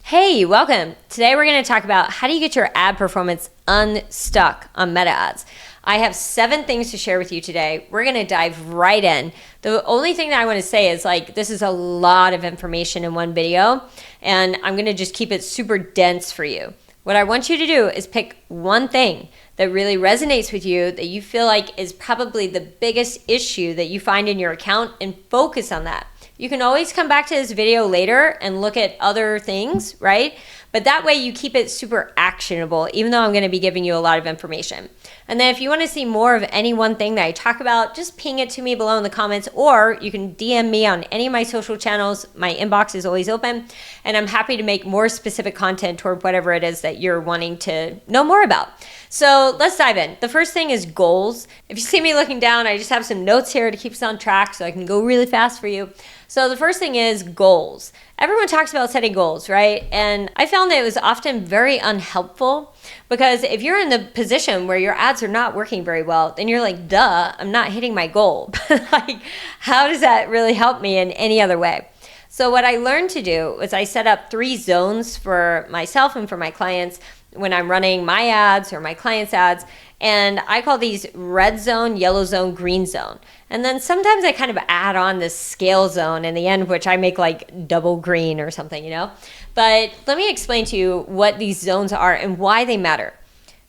Hey, welcome. Today we're going to talk about how do you get your ad performance unstuck on Meta ads. I have 7 things to share with you today. We're going to dive right in. The only thing that I want to say is this is a lot of information in one video, and I'm going to just keep it super dense for you. What I want you to do is pick one thing that really resonates with you, that you feel like is probably the biggest issue that you find in your account, and focus on that. You can always come back to this video later and look at other things, right? But that way you keep it super actionable, even though I'm going to be giving you a lot of information. And then if you want to see more of any one thing that I talk about, just ping it to me below in the comments, or you can DM me on any of my social channels. My inbox is always open, and I'm happy to make more specific content toward whatever it is that you're wanting to know more about. So let's dive in. The first thing is goals. If you see me looking down, I just have some notes here to keep us on track so I can go really fast for you. So the first thing is goals. Everyone talks about setting goals, right? And I found that it was often very unhelpful, because if you're in the position where your ads are not working very well, then you're like, duh, I'm not hitting my goal. But how does that really help me in any other way? So what I learned to do was I set up 3 zones for myself and for my clients when I'm running my ads or my clients' ads. And I call these red zone, yellow zone, green zone. And then sometimes I kind of add on this scale zone in the end, which I make like double green or something, you know? But let me explain to you what these zones are and why they matter.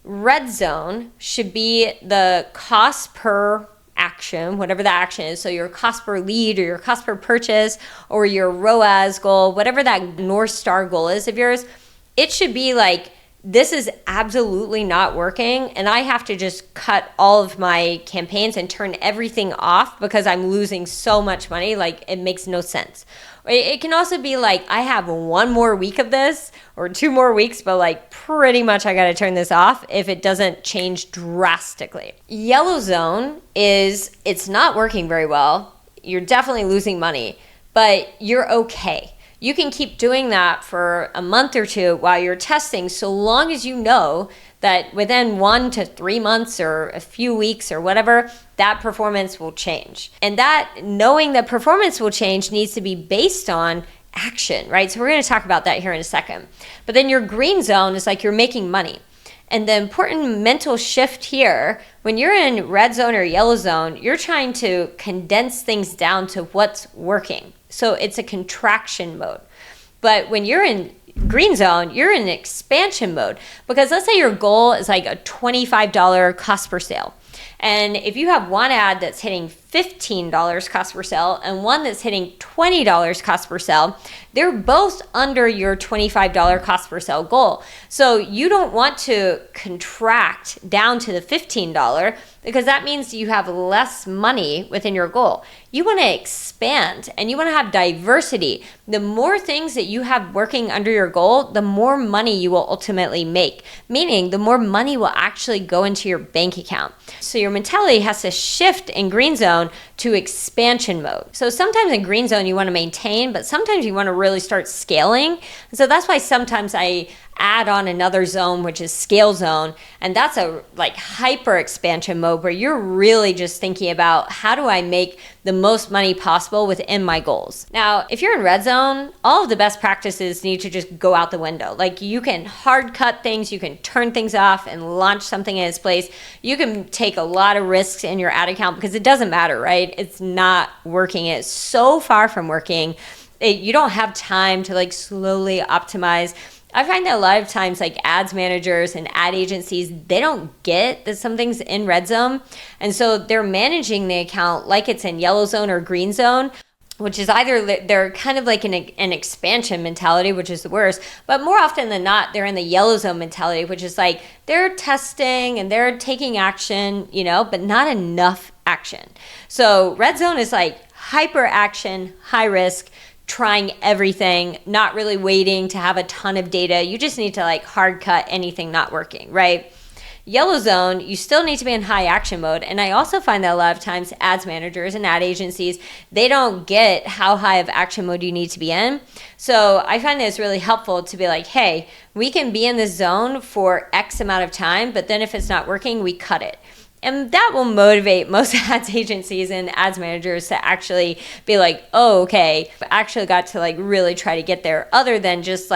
Red zone should be the cost per action, whatever the action is. So your cost per lead or your cost per purchase or your ROAS goal, whatever that North Star goal is of yours, it should be like, this is absolutely not working, and I have to just cut all of my campaigns and turn everything off because I'm losing so much money. Like, it makes no sense. It can also be like, I have 1 more week of this or 2 more weeks, but like pretty much I got to turn this off if it doesn't change drastically. Yellow zone is, it's not working very well. You're definitely losing money, but you're okay. You can keep doing that for a month or 2 while you're testing, so long as you know that within 1 to 3 months or a few weeks or whatever, that performance will change. And that knowing that performance will change needs to be based on action, right? So we're going to talk about that here in a second. But then your green zone is like you're making money. And the important mental shift here, when you're in red zone or yellow zone, you're trying to condense things down to what's working. So it's a contraction mode. But when you're in green zone, you're in expansion mode. Because let's say your goal is like a $25 cost per sale. And if you have one ad that's hitting $15 cost per sale and one that's hitting $20 cost per sale, they're both under your $25 cost per sale goal. So you don't want to contract down to the $15 because that means you have less money within your goal. You want to expand and you want to have diversity. The more things that you have working under your goal, the more money you will ultimately make, meaning the more money will actually go into your bank account. So your mentality has to shift in green zone to expansion mode. So sometimes in green zone you want to maintain, but sometimes you want to really start scaling. And so that's why sometimes I add on another zone, which is scale zone. And that's a hyper expansion mode where you're really just thinking about how do I make the most money possible within my goals. Now, if you're in red zone, all of the best practices need to just go out the window. Like, you can hard cut things, you can turn things off and launch something in its place. You can take a lot of risks in your ad account because it doesn't matter, right? It's not working. It's so far from working. You don't have time to slowly optimize. I find that a lot of times ads managers and ad agencies, they don't get that something's in red zone. And so they're managing the account like it's in yellow zone or green zone, which is either they're kind of like an expansion mentality, which is the worst, but more often than not, they're in the yellow zone mentality, which is they're testing and they're taking action, but not enough action. So red zone is hyper action, high risk, trying everything, not really waiting to have a ton of data. You just need to hard cut anything not working, right? Yellow zone, you still need to be in high action mode. And I also find that a lot of times ads managers and ad agencies, they don't get how high of action mode you need to be in. So I find that it's really helpful to be hey, we can be in this zone for X amount of time, but then if it's not working, we cut it. And that will motivate most ads agencies and ads managers to actually be oh, okay, I actually got to really try to get there, other than just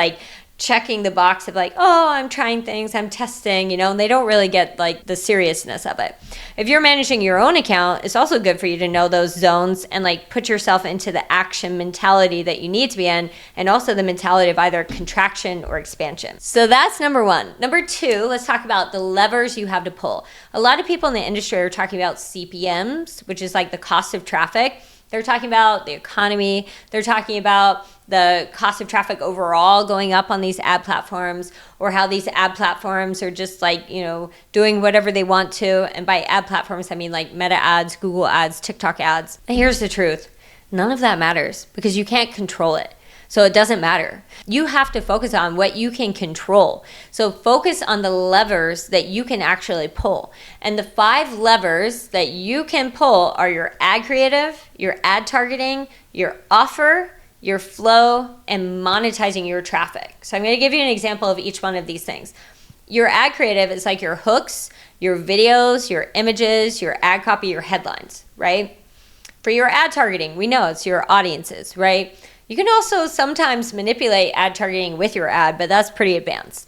checking the box of like, oh, I'm trying things, I'm testing, and they don't really get like the seriousness of it. If you're managing your own account, it's also good for you to know those zones and like put yourself into the action mentality that you need to be in, and also the mentality of either contraction or expansion. So that's number one. Number two, let's talk about the levers you have to pull. A lot of people in the industry are talking about CPMs, which is like the cost of traffic. They're talking about the economy. They're talking about the cost of traffic overall going up on these ad platforms, or how these ad platforms are just like, doing whatever they want to. And by ad platforms, I mean like Meta ads, Google ads, TikTok ads. And here's the truth. None of that matters because you can't control it. So it doesn't matter. You have to focus on what you can control. So focus on the levers that you can actually pull. And the 5 levers that you can pull are your ad creative, your ad targeting, your offer, your flow, and monetizing your traffic. So I'm going to give you an example of each one of these things. Your ad creative is like your hooks, your videos, your images, your ad copy, your headlines, right? For your ad targeting, we know it's your audiences, right? You can also sometimes manipulate ad targeting with your ad, but that's pretty advanced.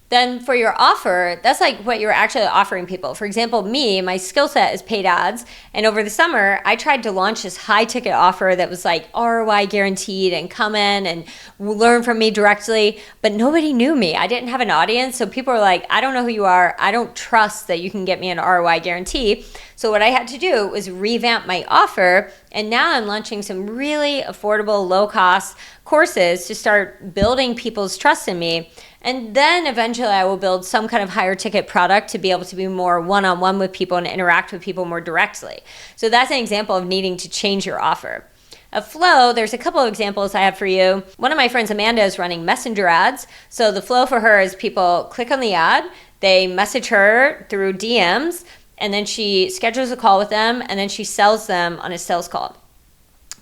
Then for your offer, that's like what you're actually offering people. For example, my skill set is paid ads. And over the summer, I tried to launch this high ticket offer that was like ROI guaranteed and come in and learn from me directly. But nobody knew me. I didn't have an audience. So people were like, I don't know who you are. I don't trust that you can get me an ROI guarantee. So what I had to do was revamp my offer. And now I'm launching some really affordable, low cost courses to start building people's trust in me. And then eventually I will build some kind of higher ticket product to be able to be more one-on-one with people and interact with people more directly. So that's an example of needing to change your offer. A flow, there's a couple of examples I have for you. One of my friends, Amanda, is running messenger ads. So the flow for her is people click on the ad, they message her through DMs, and then she schedules a call with them, and then she sells them on a sales call.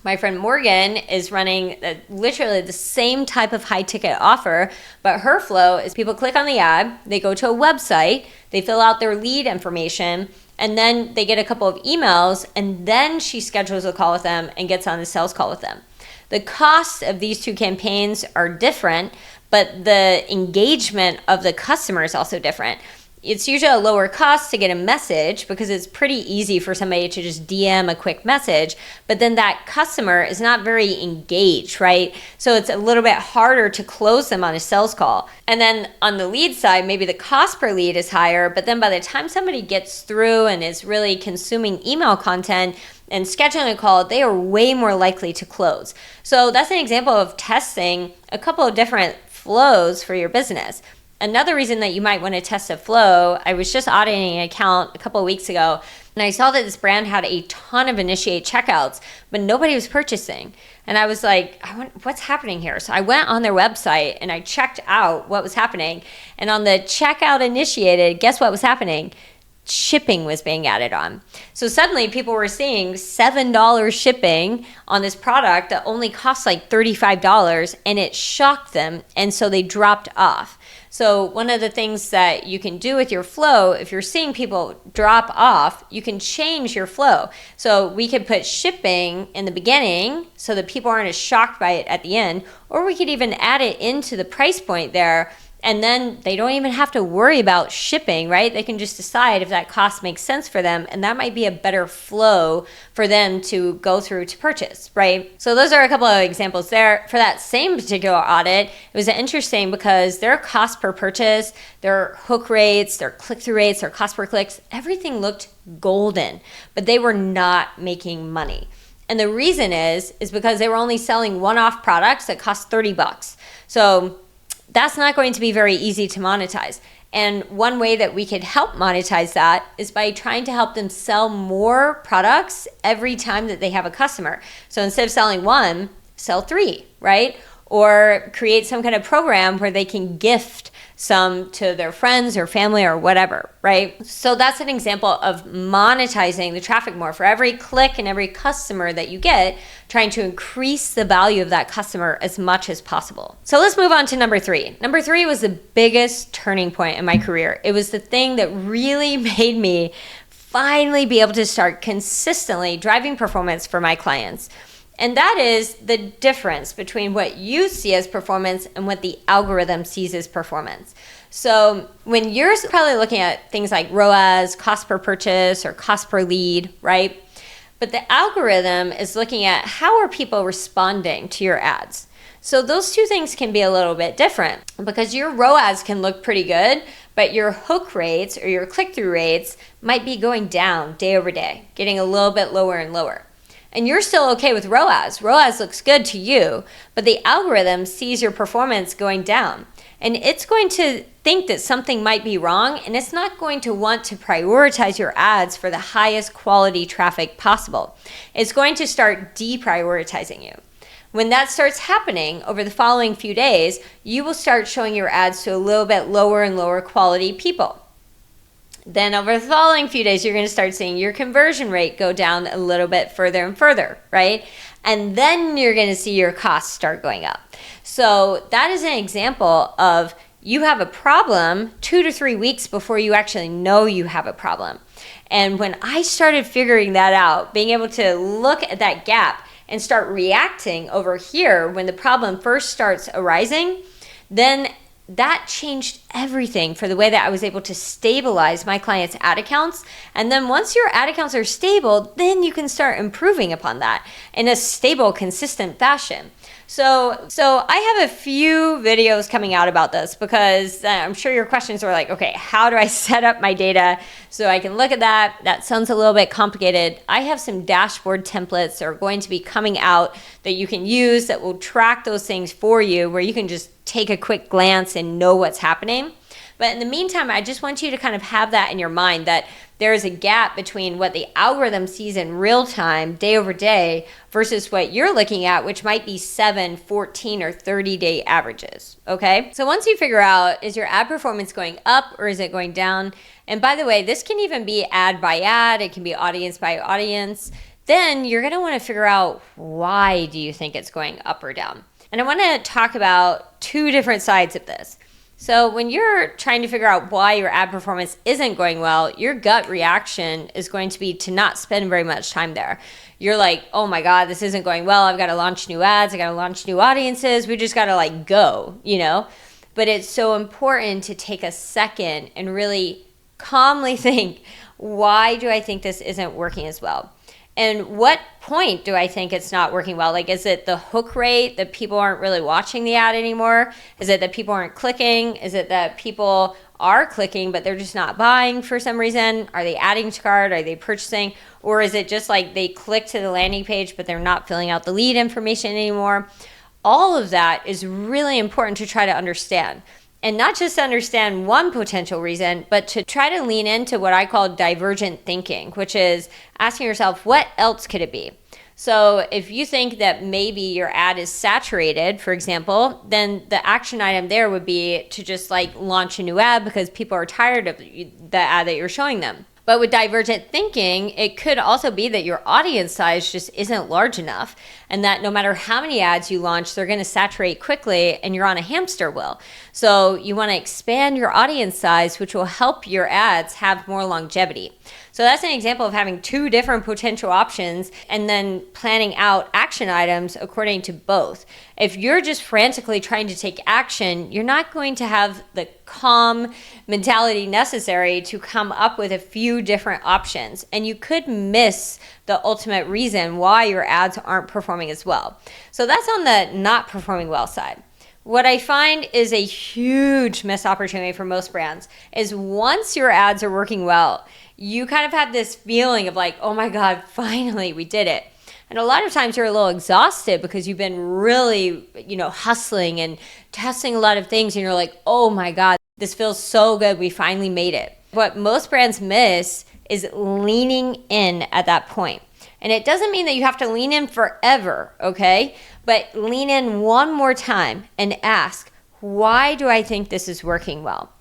My friend Morgan is running literally the same type of high ticket offer, but her flow is people click on the ad, they go to a website, they fill out their lead information, and then they get a couple of emails, and then she schedules a call with them and gets on the sales call with them. The cost of these 2 campaigns are different, but the engagement of the customer is also different. It's usually a lower cost to get a message because it's pretty easy for somebody to just DM a quick message, but then that customer is not very engaged, right? So it's a little bit harder to close them on a sales call. And then on the lead side, maybe the cost per lead is higher, but then by the time somebody gets through and is really consuming email content and scheduling a call, they are way more likely to close. So that's an example of testing a couple of different flows for your business. Another reason that you might want to test a flow, I was just auditing an account a couple of weeks ago, and I saw that this brand had a ton of initiate checkouts, but nobody was purchasing. And I was like, what's happening here? So I went on their website and I checked out what was happening. And on the checkout initiated, guess what was happening? Shipping was being added on. So suddenly people were seeing $7 shipping on this product that only costs like $35, and it shocked them, and so they dropped off. So one of the things that you can do with your flow, if you're seeing people drop off, you can change your flow. So we could put shipping in the beginning so that people aren't as shocked by it at the end, or we could even add it into the price point there, and then they don't even have to worry about shipping, right? They can just decide if that cost makes sense for them, and that might be a better flow for them to go through to purchase, right? So those are a couple of examples there. For that same particular audit, it was interesting because their cost per purchase, their hook rates, their click-through rates, their cost per clicks, everything looked golden, but they were not making money. And the reason is because they were only selling one-off products that cost $30. So that's not going to be very easy to monetize. And one way that we could help monetize that is by trying to help them sell more products every time that they have a customer. So instead of selling 1, sell 3, right? Or create some kind of program where they can gift some to their friends or family or whatever, right? So that's an example of monetizing the traffic more. For every click and every customer that you get, trying to increase the value of that customer as much as possible. So let's move on to number 3. Number 3 was the biggest turning point in my career. It was the thing that really made me finally be able to start consistently driving performance for my clients. And that is the difference between what you see as performance and what the algorithm sees as performance. So when you're probably looking at things like ROAS, cost per purchase, or cost per lead, right? But the algorithm is looking at how are people responding to your ads. So those two things can be a little bit different because your ROAS can look pretty good, but your hook rates or your click-through rates might be going down day over day, getting a little bit lower and lower. And you're still okay with ROAS. ROAS looks good to you, but the algorithm sees your performance going down. And it's going to think that something might be wrong, and it's not going to want to prioritize your ads for the highest quality traffic possible. It's going to start deprioritizing you. When that starts happening over the following few days, you will start showing your ads to a little bit lower and lower quality people. Then over the following few days, you're going to start seeing your conversion rate go down a little bit further and further, right? And then you're going to see your costs start going up. So that is an example of you have a problem 2 to 3 weeks before you actually know you have a problem. And when I started figuring that out, being able to look at that gap and start reacting over here when the problem first starts arising, then that changed everything for the way that I was able to stabilize my clients' ad accounts. And then once your ad accounts are stable, then you can start improving upon that in a stable, consistent fashion. So I have a few videos coming out about this because I'm sure your questions are like, okay, how do I set up my data so I can look at that? That sounds a little bit complicated. I have some dashboard templates that are going to be coming out that you can use that will track those things for you, where you can just take a quick glance and know what's happening. But in the meantime, I just want you to kind of have that in your mind, that there is a gap between what the algorithm sees in real time, day over day, versus what you're looking at, which might be 7, 14, or 30-day averages, okay? So once you figure out, is your ad performance going up or is it going down? And by the way, this can even be ad by ad, it can be audience by audience. Then you're gonna wanna figure out, why do you think it's going up or down? And I wanna talk about 2 different sides of this. So when you're trying to figure out why your ad performance isn't going well, your gut reaction is going to be to not spend very much time there. You're like, oh my God, this isn't going well. I've got to launch new ads. I got to launch new audiences. We just got to go, But it's so important to take a second and really calmly think, why do I think this isn't working as well? And what point do I think it's not working well? Is it the hook rate that people aren't really watching the ad anymore? Is it that people aren't clicking? Is it that people are clicking, but they're just not buying for some reason? Are they adding to cart? Are they purchasing? Or is it just like they click to the landing page, but they're not filling out the lead information anymore? All of that is really important to try to understand. And not just to understand one potential reason, but to try to lean into what I call divergent thinking, which is asking yourself, what else could it be? So if you think that maybe your ad is saturated, for example, then the action item there would be to just launch a new ad because people are tired of the ad that you're showing them. But with divergent thinking, it could also be that your audience size just isn't large enough, and that no matter how many ads you launch, they're going to saturate quickly and you're on a hamster wheel. So you want to expand your audience size, which will help your ads have more longevity. So that's an example of having 2 different potential options and then planning out action items according to both. If you're just frantically trying to take action, you're not going to have the calm mentality necessary to come up with a few different options. And you could miss the ultimate reason why your ads aren't performing as well. So that's on the not performing well side. What I find is a huge missed opportunity for most brands is once your ads are working well, you kind of have this feeling of oh my God, finally we did it. And a lot of times you're a little exhausted because you've been really, hustling and testing a lot of things, and you're like, oh my God, this feels so good. We finally made it. What most brands miss is leaning in at that point. And it doesn't mean that you have to lean in forever, okay? But lean in one more time and ask, why do I think this is working well?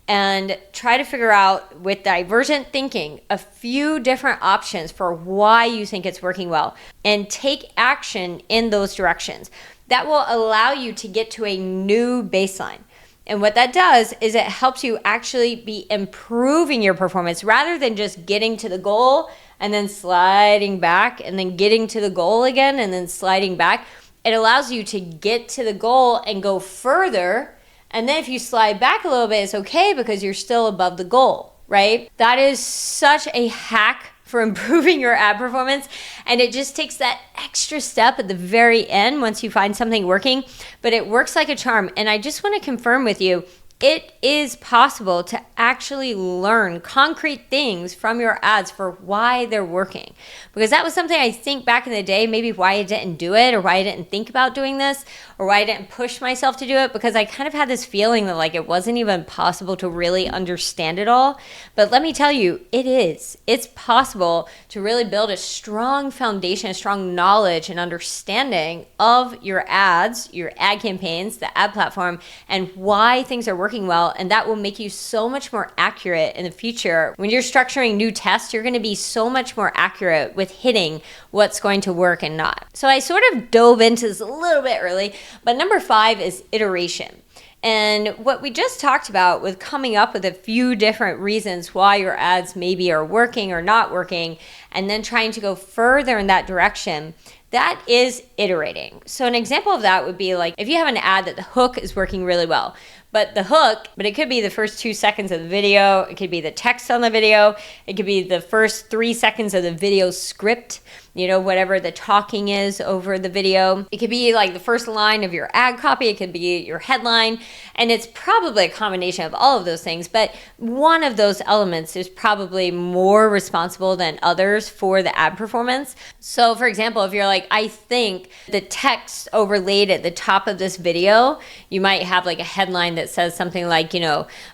And try to figure out, with divergent thinking, a few different options for why you think it's working well, and take action in those directions. That will allow you to get to a new baseline. And what that does is it helps you actually be improving your performance rather than just getting to the goal and then sliding back and then getting to the goal again and then sliding back. It allows you to get to the goal and go further. And then if you slide back a little bit, it's okay because you're still above the goal, right? That is such a hack for improving your ad performance. And it just takes that extra step at the very end once you find something working, but it works like a charm. And I just want to confirm with you, it is possible to actually learn concrete things from your ads for why they're working. Because that was something I think back in the day, maybe why I didn't do it or why I didn't think about doing this or why I didn't push myself to do it, because I kind of had this feeling that like it wasn't even possible to really understand it all. But let me tell you, it is. It's possible to really build a strong foundation, a strong knowledge and understanding of your ads, your ad campaigns, the ad platform, and why things are working well. And that will make you so much more accurate in the future. When you're structuring new tests, you're going to be so much more accurate with hitting what's going to work and not. So I sort of dove into this a little bit early, but number 5 is iteration. And what we just talked about with coming up with a few different reasons why your ads maybe are working or not working, and then trying to go further in that direction, that is iterating. So an example of that would be like if you have an ad that the hook is working really well, but it could be the first 2 seconds of the video, it could be the text on the video, it could be the first 3 seconds of the video script, whatever the talking is over the video. It could be like the first line of your ad copy, it could be your headline, and it's probably a combination of all of those things, but one of those elements is probably more responsible than others for the ad performance. So for example, if you're like, I think the text overlaid at the top of this video, you might have like a headline that says something like,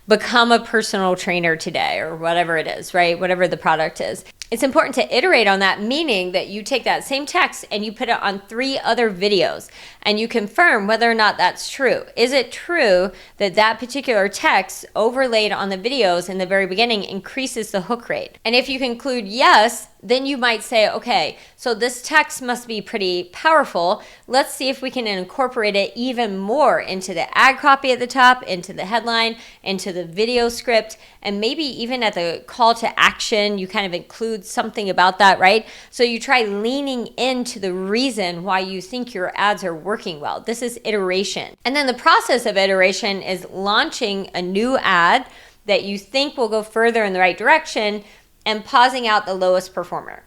become a personal trainer today, or whatever it is, right? Whatever the product is. It's important to iterate on that, meaning that you take that same text and you put it on 3 other videos and you confirm whether or not that's true. Is it true that that particular text overlaid on the videos in the very beginning increases the hook rate? And if you conclude yes, then you might say, okay, so this text must be pretty powerful. Let's see if we can incorporate it even more into the ad copy at the top, into the headline, into the video script, and maybe even at the call to action, you kind of include something about that, right? So you try leaning into the reason why you think your ads are working well. This is iteration. And then the process of iteration is launching a new ad that you think will go further in the right direction and pausing out the lowest performer.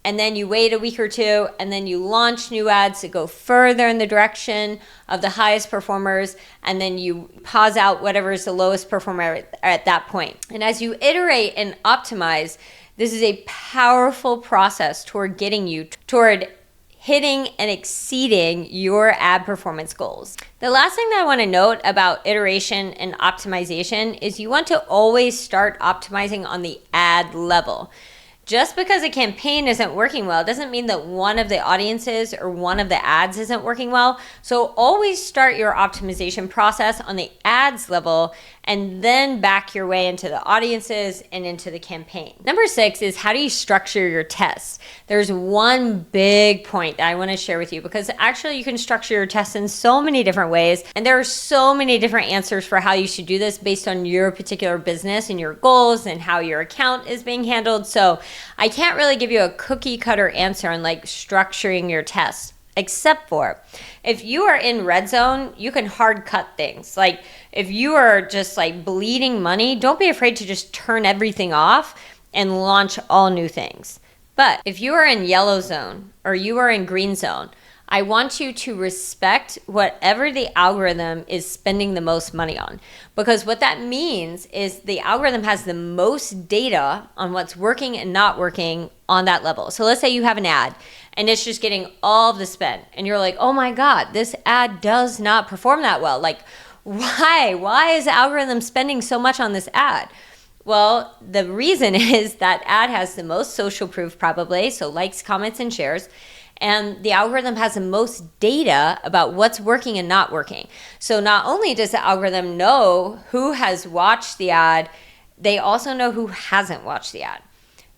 And then you wait a week or two, and then you launch new ads that go further in the direction of the highest performers, and then you pause out whatever is the lowest performer at that point. And as you iterate and optimize, this is a powerful process toward getting you toward hitting and exceeding your ad performance goals. The last thing that I want to note about iteration and optimization is you want to always start optimizing on the ad level. Just because a campaign isn't working well doesn't mean that one of the audiences or one of the ads isn't working well. So always start your optimization process on the ads level and then back your way into the audiences and into the campaign. Number 6 is how do you structure your tests? There's one big point that I want to share with you, because actually you can structure your tests in so many different ways, and there are so many different answers for how you should do this based on your particular business and your goals and how your account is being handled. So I can't really give you a cookie cutter answer on like structuring your tests. Except for if you are in red zone, you can hard cut things. Like if you are just like bleeding money, don't be afraid to just turn everything off and launch all new things. But if you are in yellow zone or you are in green zone, I want you to respect whatever the algorithm is spending the most money on. Because what that means is the algorithm has the most data on what's working and not working on that level. So let's say you have an ad and it's just getting all of the spend. And you're like, oh my God, this ad does not perform that well. Like, why? Why is the algorithm spending so much on this ad? Well, the reason is that ad has the most social proof probably, so likes, comments, and shares. And the algorithm has the most data about what's working and not working. So not only does the algorithm know who has watched the ad, they also know who hasn't watched the ad.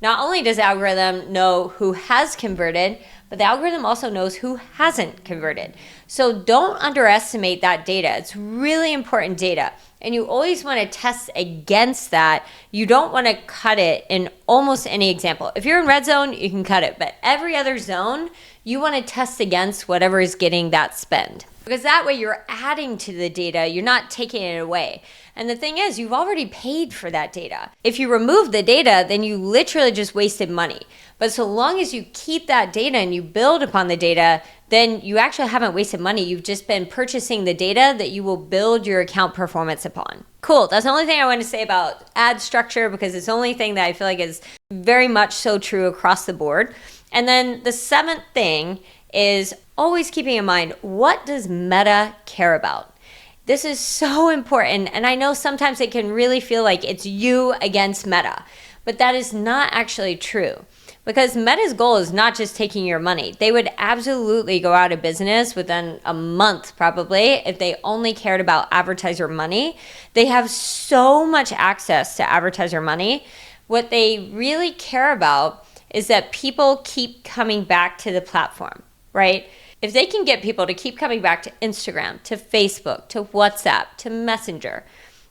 Not only does the algorithm know who has converted, but the algorithm also knows who hasn't converted. So don't underestimate that data. It's really important data. And you always want to test against that. You don't want to cut it in almost any example. If you're in red zone, you can cut it. But every other zone, you want to test against whatever is getting that spend. Because that way you're adding to the data, you're not taking it away. And the thing is, you've already paid for that data. If you remove the data, then you literally just wasted money. But so long as you keep that data and you build upon the data, then you actually haven't wasted money. You've just been purchasing the data that you will build your account performance upon. Cool. That's the only thing I want to say about ad structure, because it's the only thing that I feel like is very much so true across the board. And then the seventh thing is always keeping in mind, what does Meta care about? This is so important. And I know sometimes it can really feel like it's you against Meta, but that is not actually true. Because Meta's goal is not just taking your money. They would absolutely go out of business within a month probably if they only cared about advertiser money. They have so much access to advertiser money. What they really care about is that people keep coming back to the platform, right? If they can get people to keep coming back to Instagram, to Facebook, to WhatsApp, to Messenger,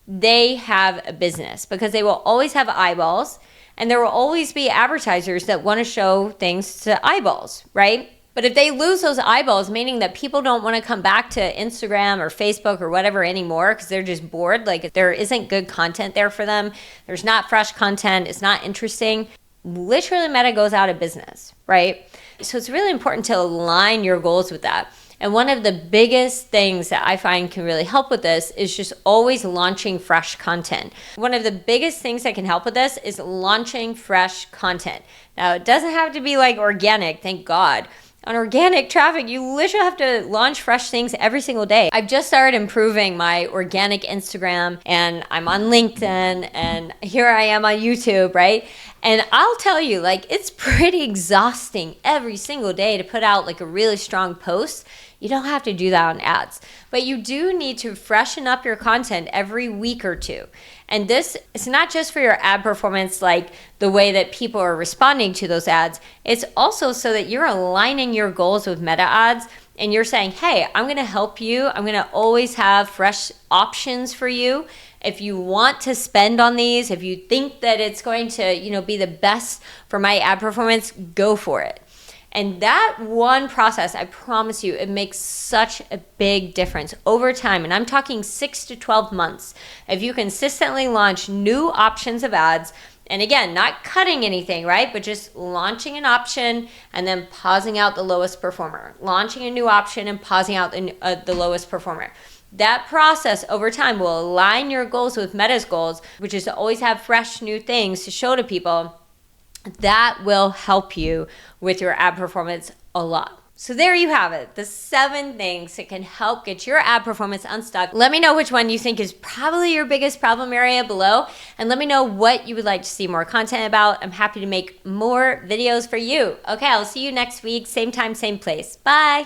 they have a business, because they will always have eyeballs. And there will always be advertisers that want to show things to eyeballs, right? But if they lose those eyeballs, meaning that people don't want to come back to Instagram or Facebook or whatever anymore because they're just bored, like there isn't good content there for them, there's not fresh content, it's not interesting, literally Meta goes out of business, right? So it's really important to align your goals with that. And one of the biggest things that I find can really help with this is just always launching fresh content. One of the biggest things that can help with this is launching fresh content. Now, it doesn't have to be like organic, thank God. On organic traffic, you literally have to launch fresh things every single day. I've just started improving my organic Instagram, and I'm on LinkedIn, and here I am on YouTube, right? And I'll tell you, like, it's pretty exhausting every single day to put out like a really strong post. You don't have to do that on ads, but you do need to freshen up your content every week or two. And this is not just for your ad performance, like the way that people are responding to those ads. It's also so that you're aligning your goals with Meta ads, and you're saying, hey, I'm going to help you. I'm going to always have fresh options for you. If you want to spend on these, if you think that it's going to, be the best for my ad performance, go for it. And that one process, I promise you, it makes such a big difference over time. And I'm talking 6 to 12 months. If you consistently launch new options of ads, and again, not cutting anything, right? But just launching an option and then pausing out the lowest performer. Launching a new option and pausing out the lowest performer. That process over time will align your goals with Meta's goals, which is to always have fresh new things to show to people. That will help you with your ad performance a lot. So there you have it, the 7 things that can help get your ad performance unstuck. Let me know which one you think is probably your biggest problem area below, and let me know what you would like to see more content about. I'm happy to make more videos for you. Okay, I'll see you next week, same time, same place. Bye.